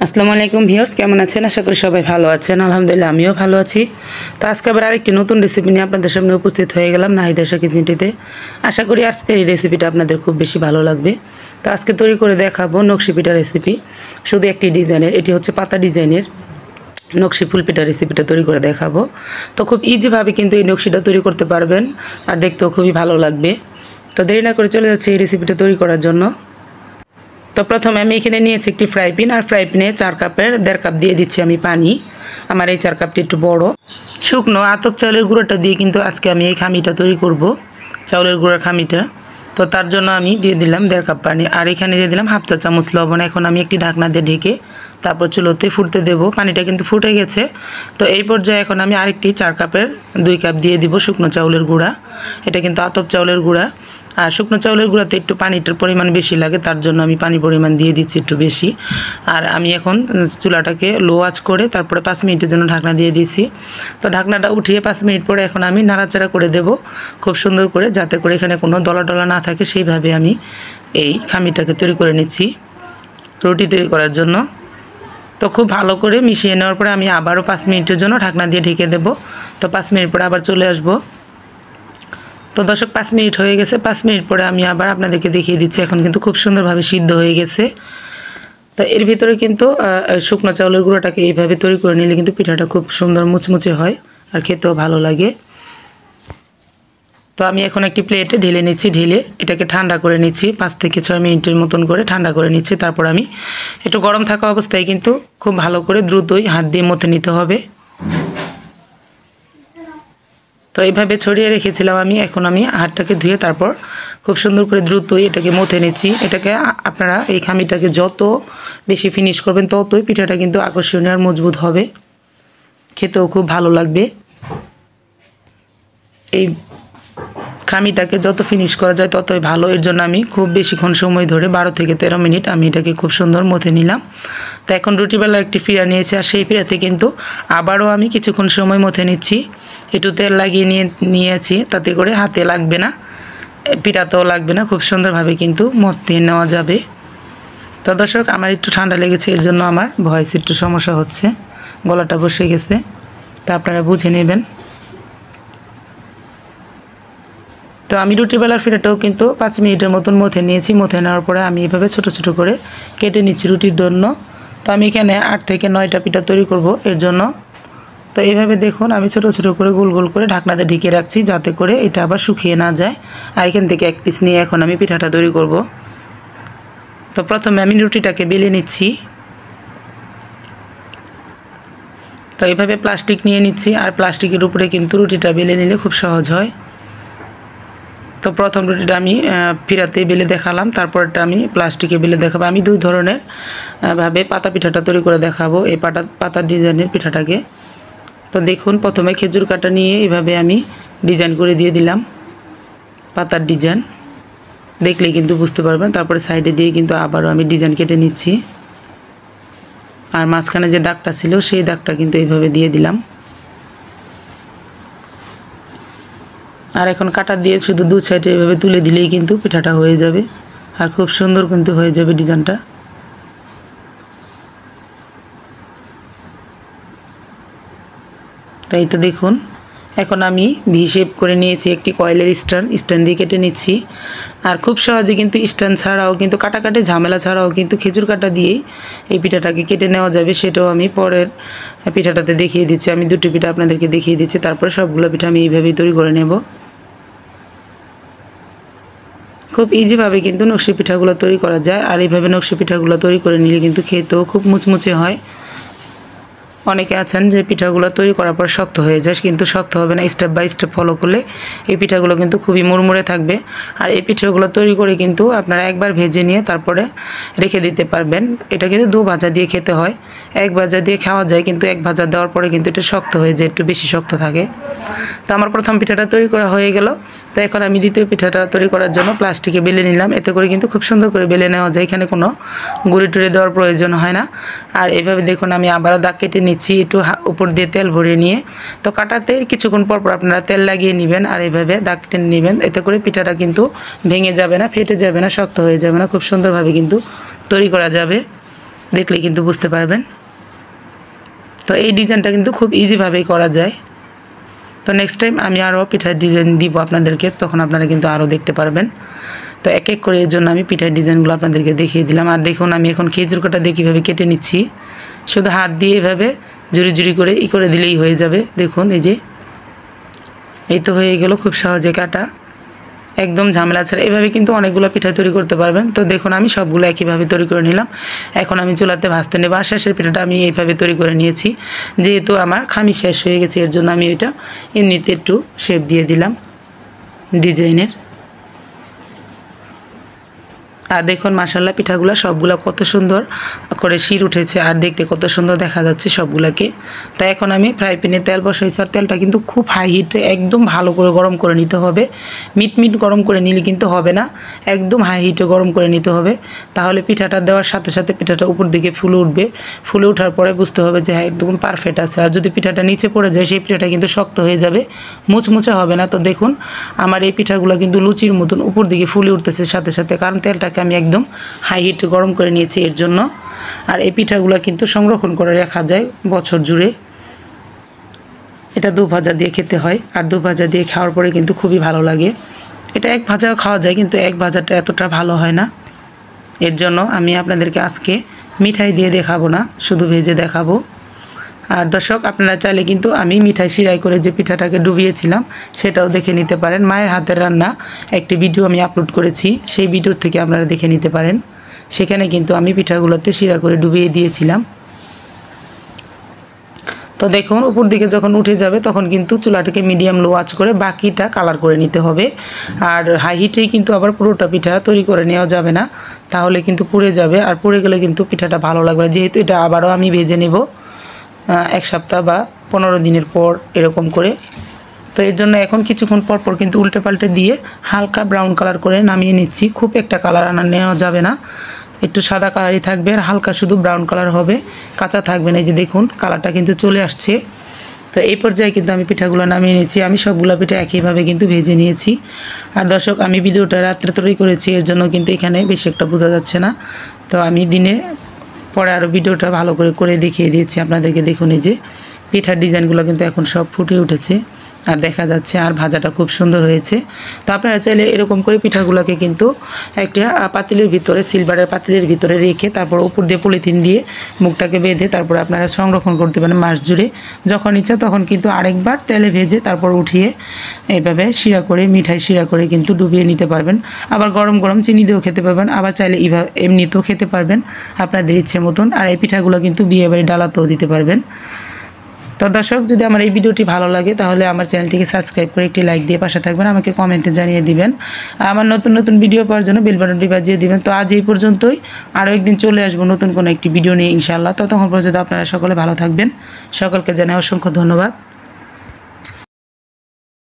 আসসালামু আলাইকুম ভিউয়ার্স, কেমন আছেন? আশা করি সবাই ভালো আছেন। আলহামদুলিল্লাহ আমিও ভালো আছি। তো আজকে আবার আরেকটি নতুন রেসিপি নিয়ে আপনাদের সামনে উপস্থিত হয়ে গেলাম নাহিদ আশা কিচেনটিতে। আশা করি আজকের এই রেসিপিটা আপনাদের খুব বেশি ভালো লাগবে। তো আজকে তৈরি করে দেখাবো নকশি পিঠা রেসিপি, শুধু একটি ডিজাইনের। এটি হচ্ছে পাতা ডিজাইনের নকশি ফুল পিঠা রেসিপিটা তৈরি করে দেখাবো। তো খুব ইজিভাবে কিন্তু এই নকশিটা তৈরি করতে পারবেন, আর দেখতেও খুবই ভালো লাগবে। তো দেরি না করে চলে যাচ্ছে এই রেসিপিটা তৈরি করার জন্য। তো প্রথমে আমি এখানে নিয়েছি একটি ফ্রাই প্যান, আর ফ্রাই প্যানে 4 কাপের 1.5 কাপ দিয়ে দিচ্ছি আমি পানি। আমার এই 4 কাপটি একটু বড়। শুকনো আতপ চাউলের গুঁড়োটা দিয়ে কিন্তু আজকে আমি এই খামিটা তৈরি করব, চাউলের গুঁড়োর খামিটা। তো তার জন্য আমি দিয়ে দিলাম 1.5 কাপ পানি, আর এখানে দিয়ে দিলাম হাফ চা চামচ লবণ। এখন আমি একটি ঢাকনা দিয়ে ঢেকে তারপর চুলোতে ফুটতে দেব। পানিটা কিন্তু ফুটে গেছে। তো এই পর্যায়ে এখন আমি আরেকটি 4 কাপের 2 কাপ দিয়ে দিব শুকনো চাউলের গুঁড়া। এটা কিন্তু আতপ চাউলের গুঁড়া, আর শুকনো চাউলের গুঁড়াতে একটু পানিটার পরিমাণ বেশি লাগে, তার জন্য আমি পানি পরিমাণ দিয়ে দিচ্ছি একটু বেশি। আর আমি এখন চুলাটাকে লো আঁচ করে তারপরে 5 মিনিটের জন্য ঢাকনা দিয়ে দিয়েছি। তো ঢাকনাটা উঠিয়ে 5 মিনিট পরে এখন আমি নাড়াচাড়া করে দেব খুব সুন্দর করে, যাতে করে এখানে কোনো দলা টলা না থাকে। সেইভাবে আমি এই খামিটাকে তৈরি করে নিচ্ছি রুটি তৈরি করার জন্য। তো খুব ভালো করে মিশিয়ে নেওয়ার পরে আমি আবারও 5 মিনিটের জন্য ঢাকনা দিয়ে ঢেকে দেব। তো 5 মিনিট পরে আবার চলে আসবো। তো দর্শক 5 মিনিট হয়ে গেছে। 5 মিনিট পরে আমি আবার আপনাদেরকে দেখিয়ে দিচ্ছি। এখন কিন্তু খুব সুন্দরভাবে সিদ্ধ হয়ে গেছে। তো এর ভিতরে কিন্তু শুকনো চাউলের গুঁড়োটাকে এইভাবে তৈরি করে নিলে কিন্তু পিঠাটা খুব সুন্দর মুচমুচে হয়, আর খেতেও ভালো লাগে। তো আমি এখন একটি প্লেটে ঢেলে নিচ্ছি। ঢেলে এটাকে ঠান্ডা করে নিচ্ছি, 5 থেকে 6 মিনিটের মতন করে ঠান্ডা করে নিচ্ছি। তারপর আমি একটু গরম থাকা অবস্থায় কিন্তু খুব ভালো করে দ্রুতই হাত দিয়ে মথে নিতে হবে। তো এইভাবে ছড়িয়ে রেখেছিলাম আমি। এখন আমি হাতটাকে ধুয়ে তারপর খুব সুন্দর করে দ্রুতই এটাকে মথে নিচ্ছি। এটাকে আপনারা এই খামিটাকে যত বেশি ফিনিশ করবেন ততই পিঠাটা কিন্তু আকর্ষণীয় আর মজবুত হবে, খেতেও খুব ভালো লাগবে। এই খামিটাকে যত ফিনিশ করা যায় ততই ভালো। এর জন্য আমি খুব বেশিক্ষণ সময় ধরে 12 থেকে 13 মিনিট আমি এটাকে খুব সুন্দর মথে নিলাম। তো এখন রুটিবেলার একটি ফিরা নিয়েছি, আর সেই ফিরাতে কিন্তু আবারও আমি কিছুক্ষণ সময় মথে নিচ্ছি। একটু তেল লাগিয়ে নিয়েছি, তাতে করে হাতে লাগবে না, পিঠাতেও লাগবে না, খুব সুন্দরভাবে কিন্তু মথে নেওয়া যাবে। তো দর্শক আমার একটু ঠান্ডা লেগেছে, এর জন্য আমার ভয়েস একটু সমস্যা হচ্ছে, গলাটা বসে গেছে, তা আপনারা বুঝে নেবেন। তো আমি রুটিবেলার ফিরাটাও কিন্তু 5 মিনিটের মতন মথে নিয়েছি। মথে নেওয়ার পরে আমি এভাবে ছোট ছোট করে কেটে নিচ্ছি রুটির জন্য। তো আমি এখানে 8 থেকে 9টা পিঠা তৈরি করব এর জন্য। তো এইভাবে দেখুন আমি ছোট ছোট করে গোল গোল করে ঢাকনাতে ঢেকে রাখছি, যাতে করে এটা আবার শুকিয়ে না যায়। আর এখান থেকে এক পিস নিয়ে এখন আমি পিঠাটা তৈরি করব। তো প্রথমে আমি রুটিটাকে বেলে নিচ্ছি। তো এইভাবে প্লাস্টিক নিয়ে নিচ্ছি, আর প্লাস্টিকের উপরে কিন্তু রুটিটা বেলে নিলে খুব সহজ হয়। তো প্রথম রুটিটা আমি ফিরাতে বেলে দেখালাম, তারপরটা আমি প্লাস্টিকে বেলে দেখাবো। আমি 2 ধরনের ভাবে পাতা পিঠাটা তৈরি করে দেখাবো, এই পাতা ডিজাইনের পিঠাটাকে। তো দেখুন প্রথমে খেজুর কাটা নিয়ে এভাবে আমি ডিজাইন করে দিয়ে দিলাম, পাতার ডিজাইন দেখলেই কিন্তু বুঝতে পারবেন। তারপরে সাইডে দিয়ে কিন্তু আবারও আমি ডিজাইন কেটে নিচ্ছি, আর মাঝখানে যে দাগটা ছিল সেই দাগটা কিন্তু এইভাবে দিয়ে দিলাম। আর এখন কাটা দিয়ে শুধু 2 সাইডে এভাবে তুলে দিলেই কিন্তু পিঠাটা হয়ে যাবে, আর খুব সুন্দর কিন্তু হয়ে যাবে ডিজাইনটা। তাই তো দেখুন এখন আমি ভি শেপ করে নিয়েছি, একটি কয়েলের স্ট্যান্ড দিয়ে কেটে নিচ্ছি। আর খুব সহজে কিন্তু স্ট্যান্ড ছাড়াও কিন্তু কাটাকাটি ঝামেলা ছাড়াও কিন্তু খেজুর কাটা দিয়েই এই পিঠাটাকে কেটে নেওয়া যাবে, সেটাও আমি পরের পিঠাটাতে দেখিয়ে দিচ্ছি। আমি 2টি পিঠা আপনাদেরকে দেখিয়ে দিচ্ছি, তারপরে সবগুলো পিঠা আমি এইভাবেই তৈরি করে নেব। খুব ইজিভাবে কিন্তু নকশি পিঠাগুলো তৈরি করা যায়, আর এইভাবে নকশি পিঠাগুলো তৈরি করে নিলে কিন্তু খেতেও খুব মুচমুচে হয়। অনেকে আছেন যে পিঠাগুলো তৈরি করার পর শক্ত হয়ে যায়, কিন্তু শক্ত হবে না। স্টেপ বাই স্টেপ ফলো করলে এই পিঠাগুলো কিন্তু খুবই মুড়মুড়ে থাকবে। আর এই পিঠাগুলো তৈরি করে কিন্তু আপনারা একবার ভেজে নিয়ে তারপরে রেখে দিতে পারবেন। এটা কিন্তু 2 ভাজা দিয়ে খেতে হয়, 1 ভাজা দিয়ে খাওয়া যায়, কিন্তু 1 ভাজা দেওয়ার পরে কিন্তু এটা শক্ত হয়ে যায়, একটু বেশি শক্ত থাকে। তো আমার প্রথম পিঠাটা তৈরি করা হয়ে গেল। তো এখন আমি দ্বিতীয় পিঠাটা তৈরি করার জন্য প্লাস্টিকে বেলে নিলাম। এতে করে কিন্তু খুব সুন্দর করে বেলে নেওয়া যায়, এখানে কোনো গুঁড়ি টুড়ি দেওয়ার প্রয়োজন হয় না। আর এইভাবে দেখুন আমি আবারও দাগ কেটে নিচ্ছি, একটু উপর দিয়ে তেল ভরিয়ে নিয়ে। তো কাটাতে কিছুক্ষণ পর পর আপনারা তেল লাগিয়ে নেবেন, আর এইভাবে দাগ টেনে নেবেন। এতে করে পিঠাটা কিন্তু ভেঙে যাবে না, ফেটে যাবে না, শক্ত হয়ে যাবে না, খুব সুন্দরভাবে কিন্তু তৈরি করা যাবে। দেখলে কিন্তু বুঝতে পারবেন। তো এই ডিজাইনটা কিন্তু খুব ইজিভাবেই করা যায়। তো নেক্সট টাইম আমি আরও পিঠার ডিজাইন দিব আপনাদেরকে, তখন আপনারা কিন্তু আরও দেখতে পারবেন। তো এক এক করে এর জন্য আমি পিঠার ডিজাইনগুলো আপনাদেরকে দেখিয়ে দিলাম। আর দেখুন আমি এখন খেজুর কাটা দিয়ে কীভাবে কেটে নিচ্ছি। শুধু হাত দিয়ে এভাবে জুড়ি জুড়ি করে করে দিলেই হয়ে যাবে। দেখুন এই তো হয়ে গেল, খুব সহজে কাটা, একদম ঝামেলা ছাড়া। এভাবে কিন্তু অনেকগুলো পিঠা তৈরি করতে পারবেন। তো দেখুন আমি সবগুলো একইভাবে তৈরি করে নিলাম। এখন আমি চুলাতে ভাজতে নেব। আর শেষের পিঠাটা আমি এইভাবে তৈরি করে নিয়েছি। যেহেতু আমার খামি শেষ হয়ে গেছে, এর জন্য আমি এটা এমনিতে একটু শেপ দিয়ে দিলাম ডিজাইনের। আর দেখুন মাশাআল্লাহ পিঠাগুলো সবগুলো কত সুন্দর করে শির উঠেছে, আর দেখতে কত সুন্দর দেখা যাচ্ছে সবগুলোকে। তো এখন আমি ফ্রাই প্যানে তেল বসাইছি। আর তেলটা কিন্তু খুব হাই হিটে একদম ভালো করে গরম করে নিতে হবে। মিট গরম করে নিলে কিন্তু হবে না, একদম হাই হিটে গরম করে নিতে হবে। তাহলে পিঠাটা দেওয়ার সাথে সাথে পিঠাটা উপর দিকে ফুলে উঠবে। ফুলে ওঠার পরে বুঝতে হবে যে হ্যাঁ একদম পারফেক্ট আছে। আর যদি পিঠাটা নিচে পড়ে যায় সেই পিঠাটা কিন্তু শক্ত হয়ে যাবে, মুচমুচে হবে না। তো দেখুন আমার এই পিঠাগুলো কিন্তু লুচির মতন উপর দিকে ফুলে উঠতেছে সাথে সাথে, কারণ তেলটাকে আমি একদম হাই হিটে গরম করে নিয়েছি এর জন্য। আর এই পিঠাগুলো কিন্তু সংরক্ষণ করে রাখা যায় বছর জুড়ে। এটা দু ভাজা দিয়ে খেতে হয়, আর দু ভাজা দিয়ে খাওয়ার পরে কিন্তু খুবই ভালো লাগে। এটা এক ভাজাও খাওয়া যায়, কিন্তু এক ভাজাটা এতটা ভালো হয় না। এর জন্য আমি আপনাদেরকে আজকে মিঠাই দিয়ে দেখাবো না, শুধু ভেজে দেখাবো। আর দর্শক আপনারা চাইলে কিন্তু আমি মিঠাই সিরাই করে যে পিঠাটাকে ডুবিয়েছিলাম সেটাও দেখে নিতে পারেন। মায়ের হাতের রান্না একটি ভিডিও আমি আপলোড করেছি, সেই ভিডিওর থেকে আপনারা দেখে নিতে পারেন। সেখানে কিন্তু আমি পিঠাগুলোতে সিরা করে ডুবিয়ে দিয়েছিলাম। তো দেখুন উপর দিকে যখন উঠে যাবে তখন কিন্তু চুলাটাকে মিডিয়াম লো আঁচ করে বাকিটা কালার করে নিতে হবে। আর হাই হিটেই কিন্তু আবার পুরোটা পিঠা তৈরি করে নেওয়া যাবে না, তাহলে কিন্তু পুড়ে যাবে। আর পুড়ে গেলে কিন্তু পিঠাটা ভালো লাগবে না। যেহেতু এটা আবারও আমি ভেজে নেব এক সপ্তাহ বা 15 দিনের পর এরকম করে। তো এর জন্য এখন কিছুক্ষণ পর কিন্তু উল্টে পাল্টে দিয়ে হালকা ব্রাউন কালার করে নামিয়ে নিচ্ছি। খুব একটা কালার নেওয়া যাবে না, একটু সাদা কালারই থাকবে, আর হালকা শুধু ব্রাউন কালার হবে, কাঁচা থাকবে না। এই যে দেখুন কালারটা কিন্তু চলে আসছে। তো এই পর্যায়ে কিন্তু আমি পিঠাগুলো নামিয়ে নিয়েছি। আমি সবগুলো পিঠা একইভাবে কিন্তু ভেজে নিয়েছি। আর দর্শক আমি ভিডিওটা রাত্রে তৈরি করেছি, এর জন্য কিন্তু এখানে বেশি একটা বোঝা যাচ্ছে না। তো আমি দিনে পরে আরও ভিডিওটা ভালো করে দেখিয়ে দিয়েছি আপনাদেরকে। দেখুন এই যে পিঠার ডিজাইনগুলো কিন্তু এখন সব ফুটে উঠেছে আর দেখা যাচ্ছে, আর ভাজাটা খুব সুন্দর হয়েছে। তো আপনারা চাইলে এরকম করে পিঠাগুলোকে কিন্তু একটা পাতিলের ভিতরে, সিলভারের পাতিলের ভিতরে রেখে তারপর উপর দিয়ে পলিথিন দিয়ে মুখটাকে বেঁধে তারপর আপনারা সংরক্ষণ করতে পারেন মাস জুড়ে। যখন ইচ্ছা তখন কিন্তু আরেকবার তেলে ভেজে তারপর উঠিয়ে এইভাবে শিরা করে, মিঠাই শিরা করে কিন্তু ডুবিয়ে নিতে পারবেন। আবার গরম গরম চিনি দিয়েও খেতে পারবেন, আবার চাইলে এমনিতেও খেতে পারবেন আপনাদের ইচ্ছে মতন। আর এই পিঠাগুলো কিন্তু বিয়েবাড়ি ডালাতেও দিতে পারবেন। তো দর্শক যদি আমার এই ভিডিওটি ভালো লাগে তাহলে আমার চ্যানেলটিকে সাবস্ক্রাইব করে একটি লাইক দিয়ে পাশে থাকবেন, আমাকে কমেন্টে জানিয়ে দিবেন। আর আমার নতুন ভিডিও পাওয়ার জন্য বেল বাটনটি বাজিয়ে দিবেন। তো আজ এই পর্যন্তই, আরও একদিন চলে আসবো নতুন কোনো একটি ভিডিও নিয়ে ইনশাআল্লাহ। ততক্ষণ পর্যন্ত আপনারা সকলে ভালো থাকবেন। সকলকে জানাই অসংখ্য ধন্যবাদ।